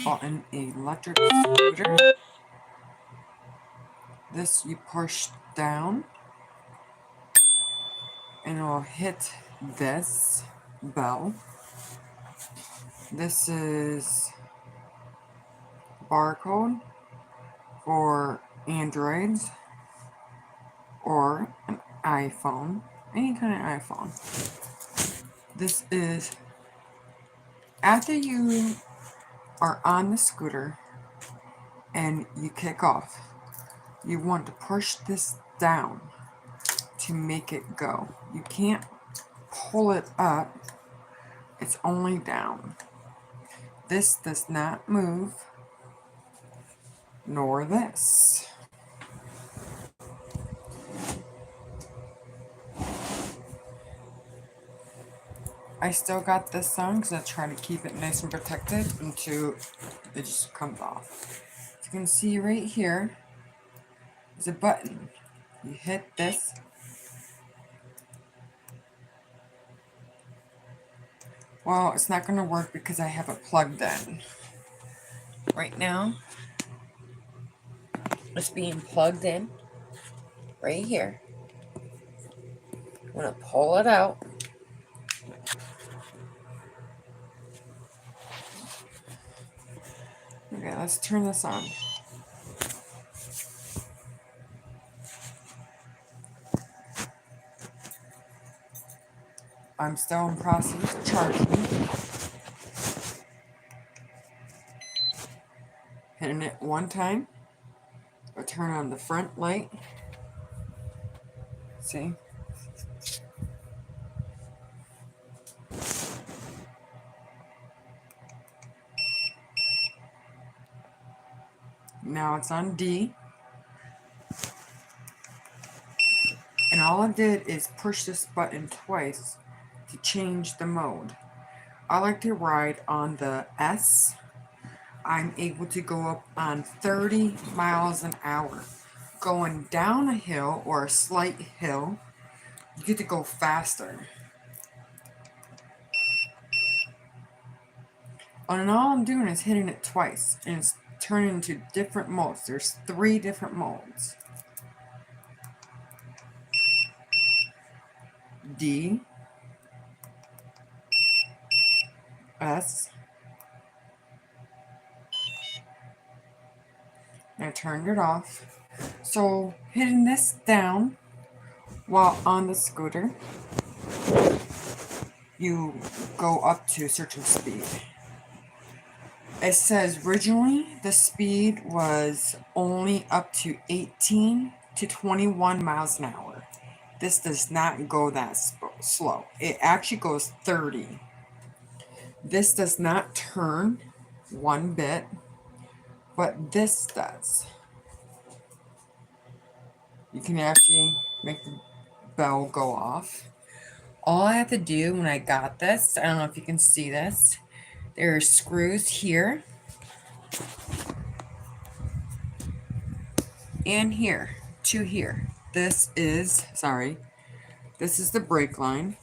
button electric scooter. This you push down and it will hit this bell. This is barcode for Androids or an iPhone, any kind of iPhone. This is after you are on the scooter and you kick off, you want to push this down to make it go. You can't pull it up, it's only down. This does not move, nor this. I still got this on because I try to keep it nice and protected until it just comes off. As you can see right here is a button. You hit this. Well, it's not going to work because I have it plugged in. Right now, it's being plugged in right here. I'm going to pull it out. Okay, let's turn this on. I'm still in process of charging. Hitting it one time. I'll turn on the front light. See? Now it's on D. And all I did is push this button twice to change the mode. I like to ride on the S. I'm able to go up on 30 miles an hour. Going down a hill or a slight hill, you get to go faster. And all I'm doing is hitting it twice, and it's turning into different modes. There's 3 different modes. D, S, and I turned it off. So hitting this down while on the scooter, you go up to a certain speed. It says originally the speed was only up to 18 to 21 miles an hour. This does not go that slow. It actually goes 30. This does not turn one bit, but this does. You can actually make the bell go off. All I have to do when I got this, I don't know if you can see this, there are screws here and here, 2 here. This is the brake line.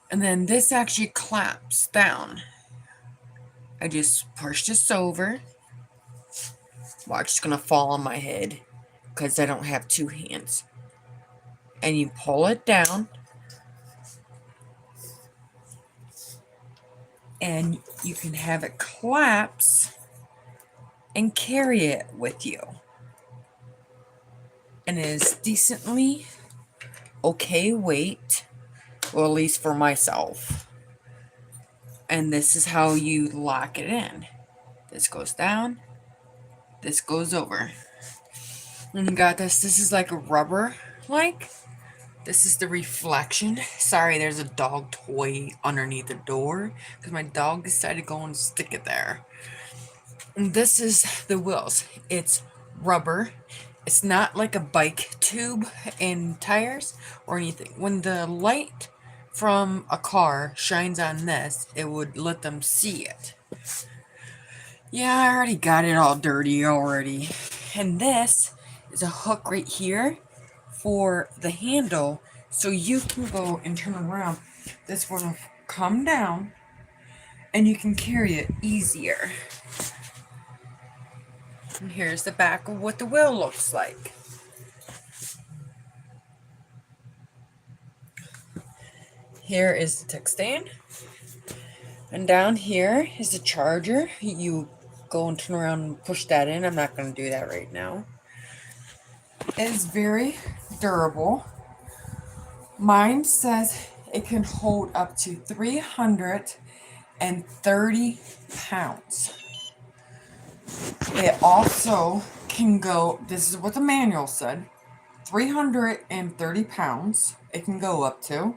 And then this actually clamps down. I just push this over. Watch, it's gonna fall on my head because I don't have 2 hands. And you pull it down. And you can have it collapse and carry it with you. And it is decently okay weight, well, at least for myself. And this is how you lock it in. This goes down, this goes over. And you got this is like a rubber, this is the reflection. Sorry, there's a dog toy underneath the door because my dog decided to go and stick it there. And this is the wheels. It's rubber. It's not like a bike tube and tires or anything. When the light from a car shines on this, it would let them see it. Yeah, I already got it all dirty already. And this is a hook right here for the handle, so you can go and turn around. This will come down and you can carry it easier. And here's the back of what the wheel looks like. Here is the tick stand. And down here is the charger. You go and turn around and push that in. I'm not going to do that right now. It is very durable. Mine says it can hold up to 330 pounds. It also can go, this is what the manual said, 330 pounds it can go up to.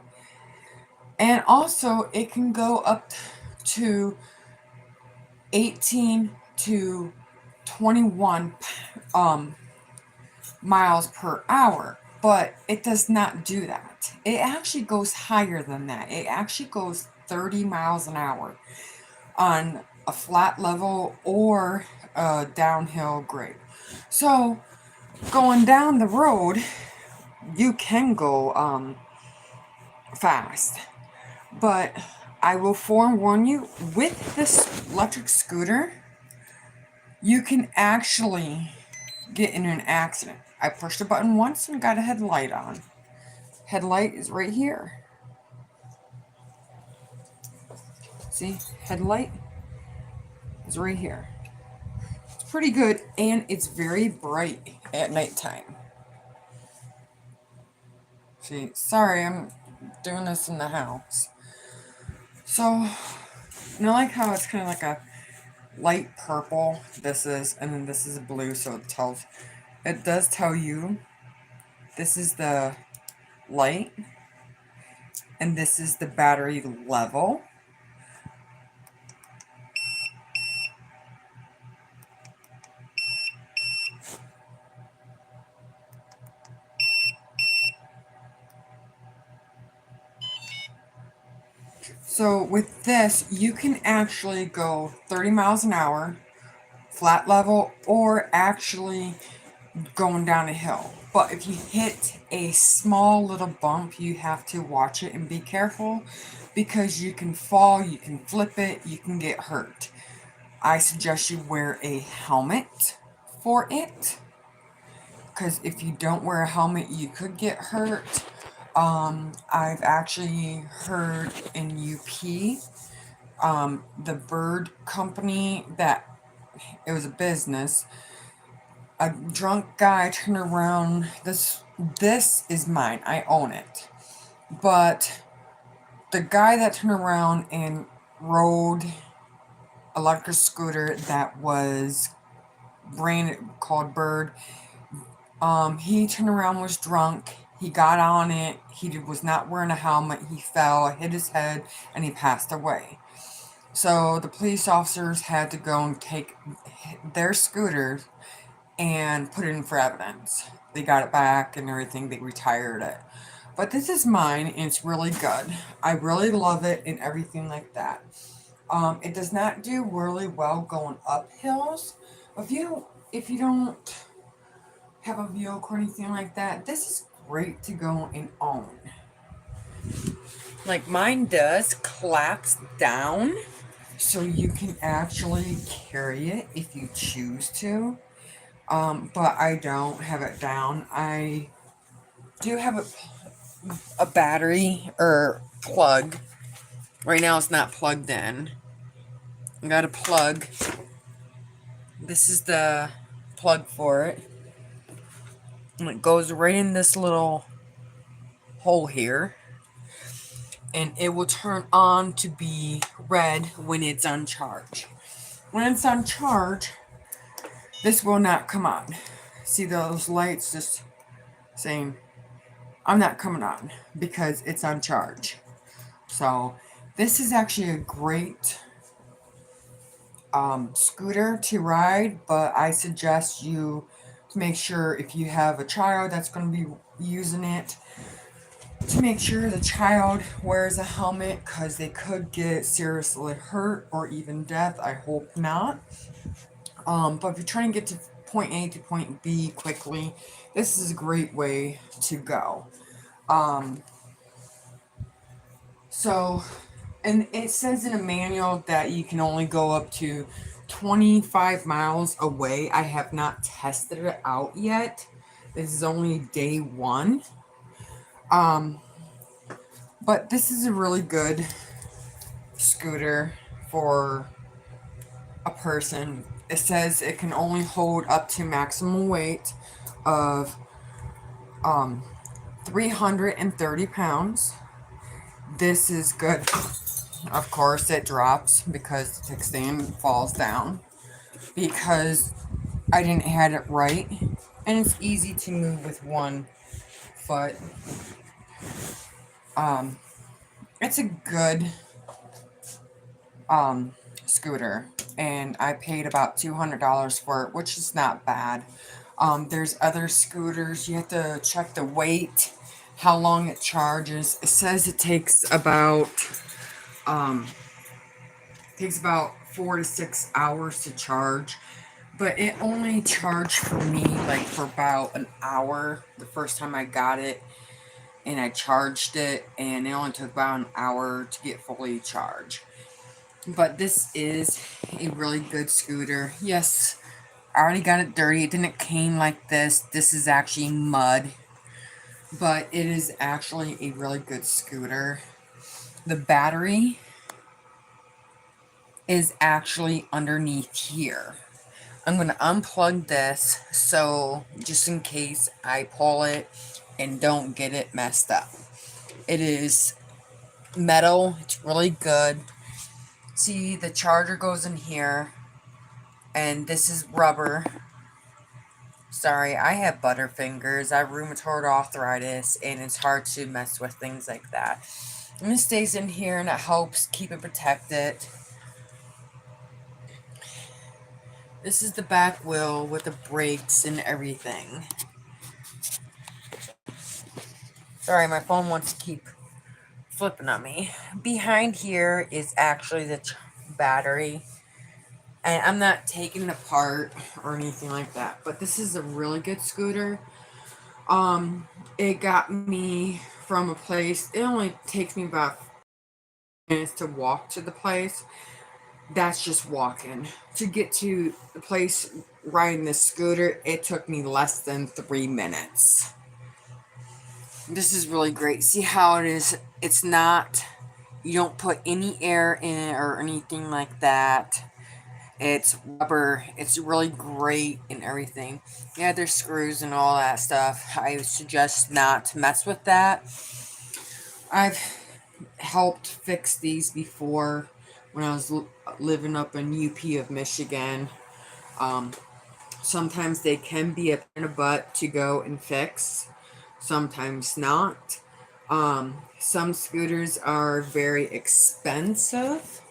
And also it can go up to 18 to 21 miles per hour. But it does not do that. It actually goes higher than that. It actually goes 30 miles an hour on a flat level or a downhill grade. So going down the road, you can go fast. But I will forewarn you, with this electric scooter, you can actually get in an accident. I pushed a button once and got a headlight on. Headlight is right here. See, headlight is right here. It's pretty good, and it's very bright at nighttime. See, sorry, I'm doing this in the house. So, you know, like how it's kind of like a light purple, this is, and then this is blue, so it does tell you this is the light, and this is the battery level. So with this, you can actually go 30 miles an hour, flat level, or actually going down a hill. But if you hit a small little bump, you have to watch it and be careful, because you can fall, you can flip it, you can get hurt. I suggest you wear a helmet for it, because if you don't wear a helmet, you could get hurt. I've actually heard in UP, the Bird company, that it was a business, a drunk guy turned around, this is mine, I own it, but the guy that turned around and rode electric scooter that was branded, called Bird, he turned around, was drunk, he got on it, he was not wearing a helmet, he fell, hit his head, and he passed away. So the police officers had to go and take their scooters and put it in for evidence. They got it back and everything, they retired it. But this is mine, and it's really good. I really love it and everything like that. It does not do really well going up hills. If you don't have a vehicle or anything like that, this is great to go and own. Like mine does collapse down, so you can actually carry it if you choose to. But I don't have it down. I do have a battery or plug. Right now it's not plugged in. I got a plug. This is the plug for it. And it goes right in this little hole here. And it will turn on to be red when it's on charge. When it's on charge, this will not come on. See those lights just saying, I'm not coming on, because it's on charge. So this is actually a great scooter to ride, but I suggest you to make sure, if you have a child that's going to be using it, to make sure the child wears a helmet, because they could get seriously hurt or even death. I hope not. But if you're trying to get to point A to point B quickly, this is a great way to go. So And it says in a manual that you can only go up to 25 miles away. I have not tested it out yet. This is only day one. Um, but this is a really good scooter for a person. It says it can only hold up to maximum weight of 330 pounds. This is good. Of course, it drops because the kickstand falls down because I didn't have it right. And it's easy to move with one foot. It's a good scooter, and I paid about $200 for it, which is not bad. There's other scooters. You have to check the weight, how long it charges. It says it takes about 4 to 6 hours to charge, but it only charged for me like for about an hour the first time I got it, and I charged it, and it only took about an hour to get fully charged. But this is a really good scooter. Yes, I already got it dirty. It didn't came like this. This is actually mud. But it is actually a really good scooter. The battery is actually underneath here. I'm going to unplug this so just in case I pull it and don't get it messed up. It is metal. It's really good. See, the charger goes in here, and this is rubber. Sorry, I have butterfingers. I have rheumatoid arthritis, and it's hard to mess with things like that. And it stays in here, and it helps keep it protected. This is the back wheel with the brakes and everything. Sorry, my phone wants to keep flipping on me. Behind here is actually the battery. And I'm not taking it apart or anything like that. But this is a really good scooter. It got me from a place. It only takes me about minutes to walk to the place. That's just walking. To get to the place riding the scooter, it took me less than 3 minutes. This is really great. See how it is? It's not, you don't put any air in it or anything like that. It's rubber. It's really great and everything. Yeah, there's screws and all that stuff. I suggest not to mess with that. I've helped fix these before when I was living up in UP of Michigan. Sometimes they can be a pain in the butt to go and fix. Sometimes not. Some scooters are very expensive,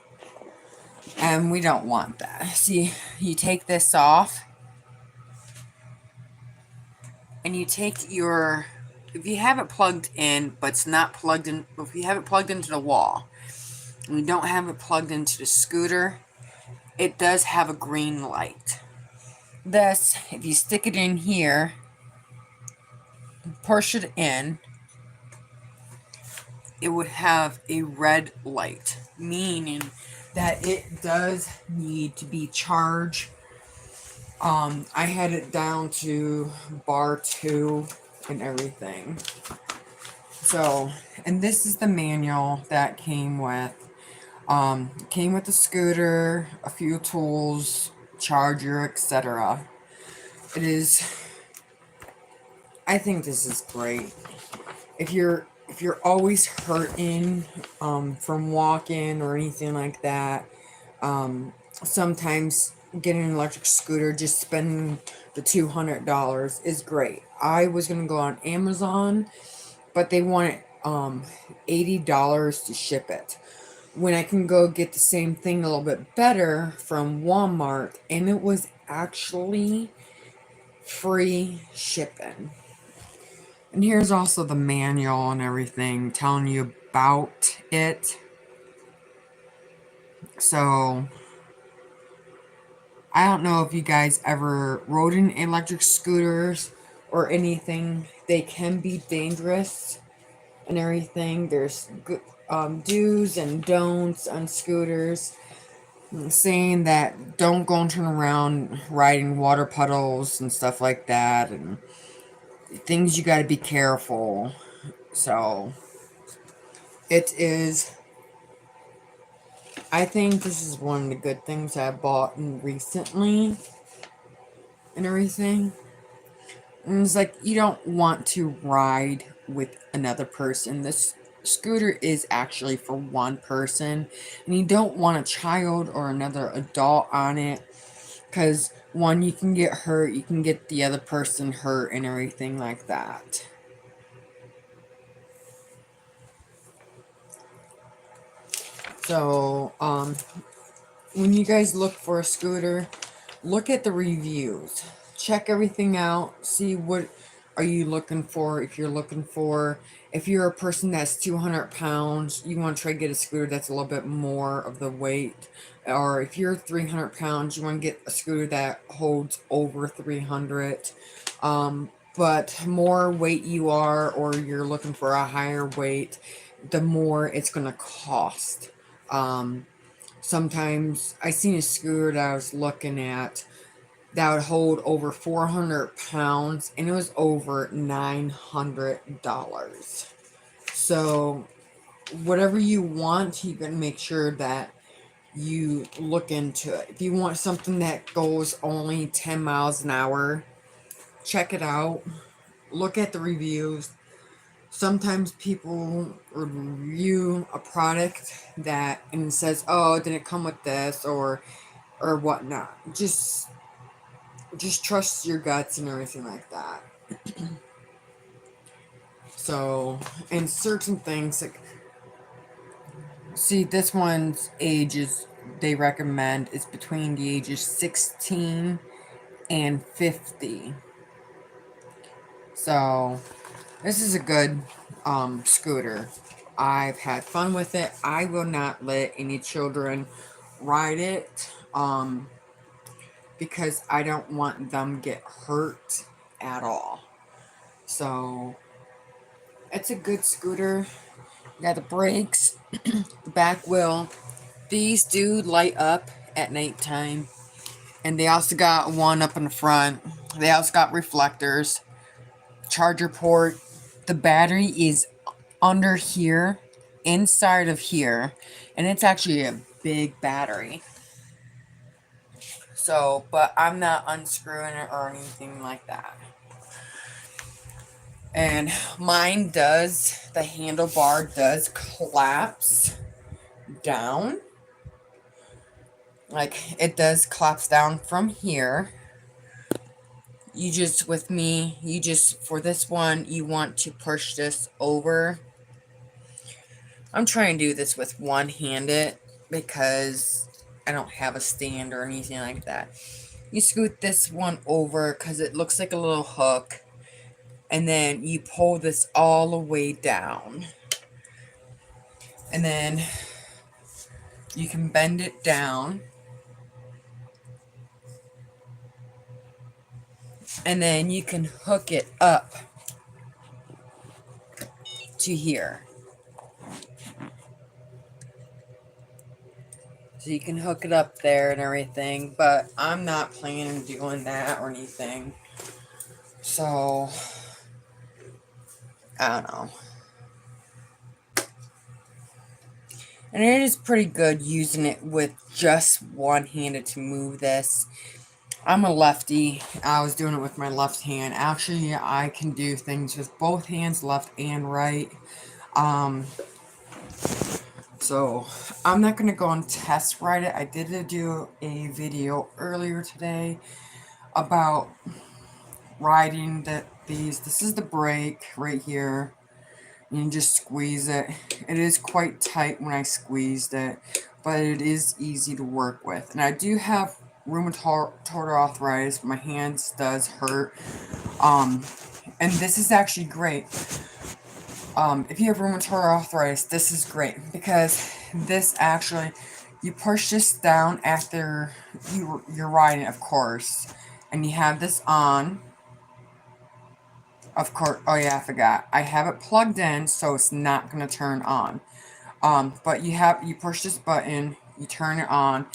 and we don't want that. See, you take this off, and you take your, if you have it plugged in, but it's not plugged in, if you have it plugged into the wall, and you don't have it plugged into the scooter, it does have a green light. This, if you stick it in here, push it in, it would have a red light, meaning that it does need to be charged. I had it down to bar 2 and everything. So, and this is the manual that came with. Came with the scooter, a few tools, charger, etc. It is, I think this is great. If you're always hurting from walking or anything like that, sometimes getting an electric scooter, just spending the $200 is great. I was gonna go on Amazon, but they wanted $80 to ship it. When I can go get the same thing a little bit better from Walmart, and it was actually free shipping. And here's also the manual and everything telling you about it. So, I don't know if you guys ever rode in electric scooters or anything. They can be dangerous and everything. There's good, do's and don'ts on scooters, saying that don't go and turn around riding water puddles and stuff like that, and things you got to be careful. So it is. I think this is one of the good things I bought recently and everything. And it's like you don't want to ride with another person. This scooter is actually for one person, and you don't want a child or another adult on it, because one, you can get hurt, you can get the other person hurt, and everything like that. So, when you guys look for a scooter, look at the reviews. Check everything out. See what are you looking for. If you're a person that's 200 pounds, you want to try to get a scooter that's a little bit more of the weight. Or if you're 300 pounds, you want to get a scooter that holds over 300. But more weight you are, or you're looking for a higher weight, the more it's going to cost. Sometimes I seen a scooter that I was looking at that would hold over 400 pounds, and it was over $900. So whatever you want, you can make sure that you look into it. If you want something that goes only 10 miles an hour, check it out. Look at the reviews. Sometimes people review a product that and it says, "Oh, it didn't come with this," or whatnot. Just trust your guts and everything like that. So, and certain things like, see, this one's ages they recommend is between the ages 16 and 50. So this is a good scooter. I've had fun with it. I will not let any children ride it because I don't want them get hurt at all. So it's a good scooter. Got the brakes, the back wheel. These do light up at nighttime. And they also got one up in the front. They also got reflectors, charger port. The battery is under here, inside of here, and it's actually a big battery. So, but I'm not unscrewing it or anything like that. And mine does, the handlebar does collapse down. Like, it does collapse down from here. You just, for this one, you want to push this over. I'm trying to do this with one-handed because I don't have a stand or anything like that. You scoot this one over because it looks like a little hook. And then you pull this all the way down. And then you can bend it down. And then you can hook it up to here. So you can hook it up there and everything. But I'm not planning on doing that or anything. So, I don't know. And it is pretty good using it with just one-handed to move this. I'm a lefty. I was doing it with my left hand. Actually, I can do things with both hands, left and right. So I'm not going to go and test ride it. I did do a video earlier today about riding these. This is the brake right here. You just squeeze it. It is quite tight when I squeezed it, but it is easy to work with. And I do have rheumatoid arthritis. My hands does hurt. And this is actually great. If you have rheumatoid arthritis, this is great because this actually, you push this down after you're riding, of course, and you have this on. Of course, oh yeah, I forgot. I have it plugged in, so it's not going to turn on. But you push this button, you turn it on,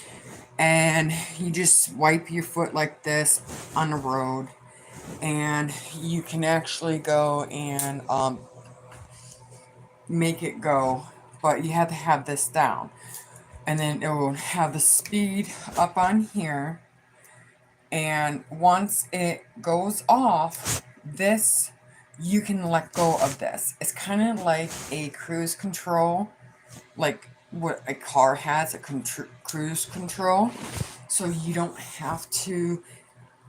and you just wipe your foot like this on the road, and you can actually go and make it go, but you have to have this down, and then it will have the speed up on here. And once it goes off, this, you can let go of this. It's kind of like a cruise control, like what a car has, a cruise control. So you don't have to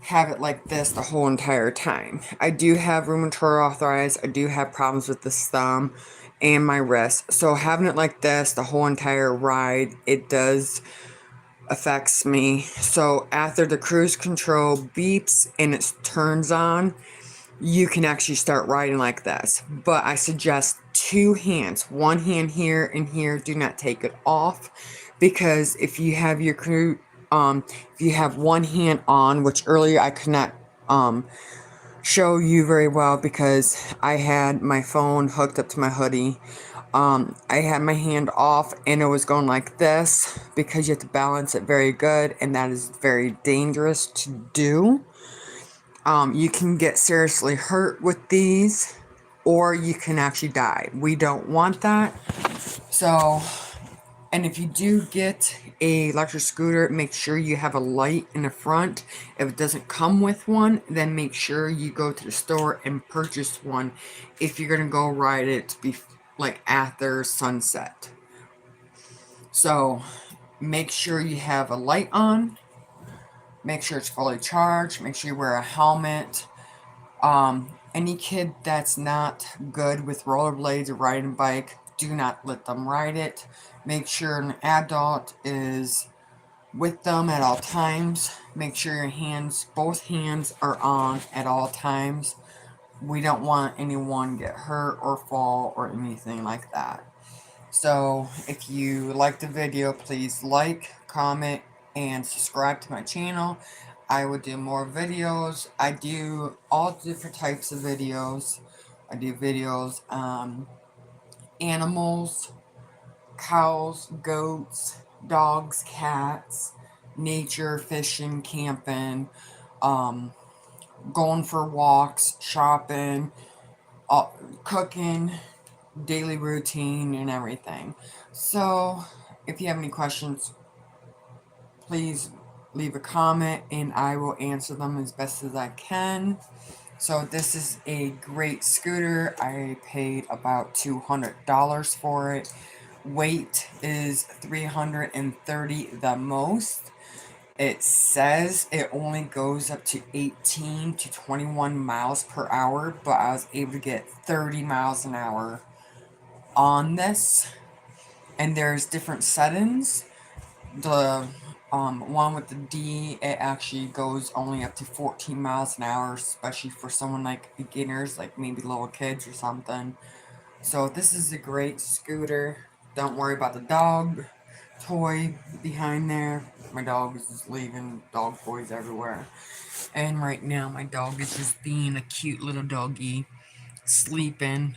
have it like this the whole entire time. I do have rheumatoid arthritis. I do have problems with the thumb and my wrist. So having it like this the whole entire ride, it does affects me. So after the cruise control beeps and it turns on, you can actually start riding like this. But I suggest two hands, one hand here and here. Do not take it off, because if you have your if you have one hand on, which earlier I could not show you very well because I had my phone hooked up to my hoodie. I had my hand off and it was going like this, because you have to balance it very good, and that is very dangerous to do. You can get seriously hurt with these, or you can actually die. We don't want that. So, and if you do get a electric scooter, make sure you have a light in the front. If it doesn't come with one, then make sure you go to the store and purchase one if you're going to go ride it like after sunset. So make sure you have a light on, make sure it's fully charged, make sure you wear a helmet. Any kid that's not good with rollerblades or riding a bike, do not let them ride it. Make sure an adult is with them at all times. Make sure your hands, both hands, are on at all times. We don't want anyone get hurt or fall or anything like that. So if you like the video, please like, comment, and subscribe to my channel. I will do more videos. I do all different types of videos. I do videos animals, cows, goats, dogs, cats, nature, fishing, camping, going for walks, shopping, cooking, daily routine, and everything. So if you have any questions, please leave a comment and I will answer them as best as I can. So this is a great scooter. I paid about $200 for it. Weight is 330 the most. It says it only goes up to 18 to 21 miles per hour, but I was able to get 30 miles an hour on this. And there's different settings. The one with the D, it actually goes only up to 14 miles an hour, especially for someone like beginners, like maybe little kids or something. So this is a great scooter. Don't worry about the dog toy behind there. My dog is just leaving dog toys everywhere. And right now my dog is just being a cute little doggy, sleeping.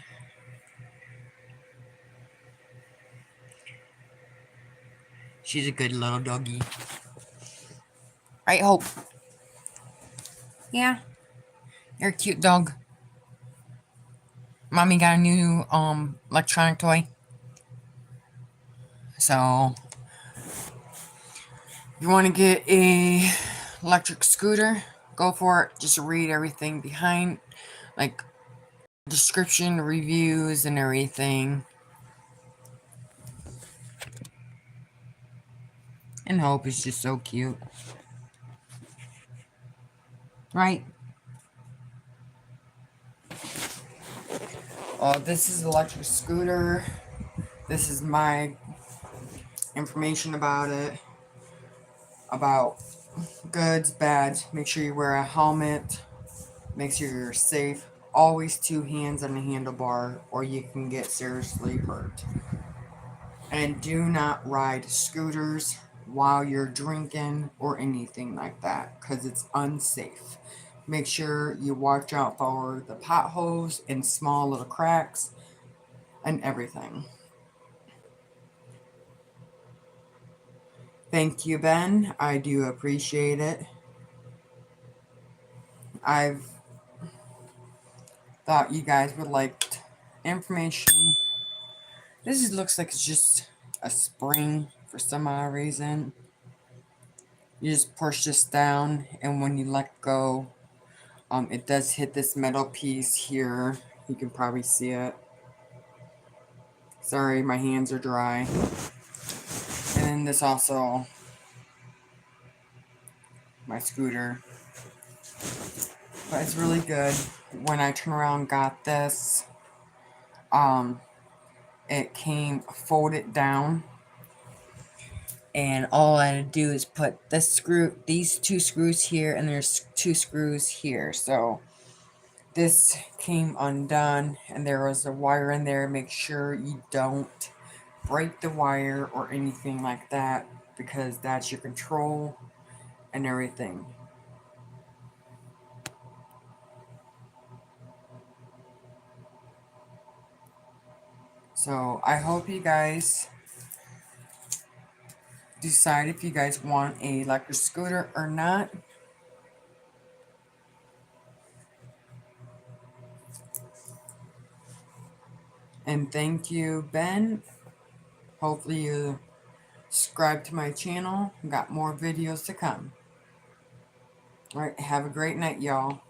She's a good little doggy. Right, Hope? Yeah. You're a cute dog. Mommy got a new electronic toy. So if you want to get a electric scooter, go for it. Just read everything behind, like description, reviews, and everything. And Hope is just so cute. Right? This is the electric scooter. This is my information about it. About goods, bads. Make sure you wear a helmet. Make sure you're safe. Always two hands on the handlebar or you can get seriously hurt. And do not ride scooters while you're drinking or anything like that, because it's unsafe. Make sure you watch out for the potholes and small little cracks and everything. Thank you, Ben. I do appreciate it. I've thought you guys would like information. Looks like it's just a spring for some odd reason. You just push this down, and when you let go, it does hit this metal piece here. You can probably see it. Sorry, my hands are dry. And then this also, my scooter. But it's really good. When I turn around and got this, it came folded down. And all I had to do is put this screw, these two screws here, and there's two screws here. So this came undone, and there was a wire in there. Make sure you don't break the wire or anything like that, because that's your control and everything. So I hope you guys decide if you guys want a electric scooter or not. And thank you, Ben. Hopefully you subscribe to my channel. Got more videos to come. All right, have a great night, y'all.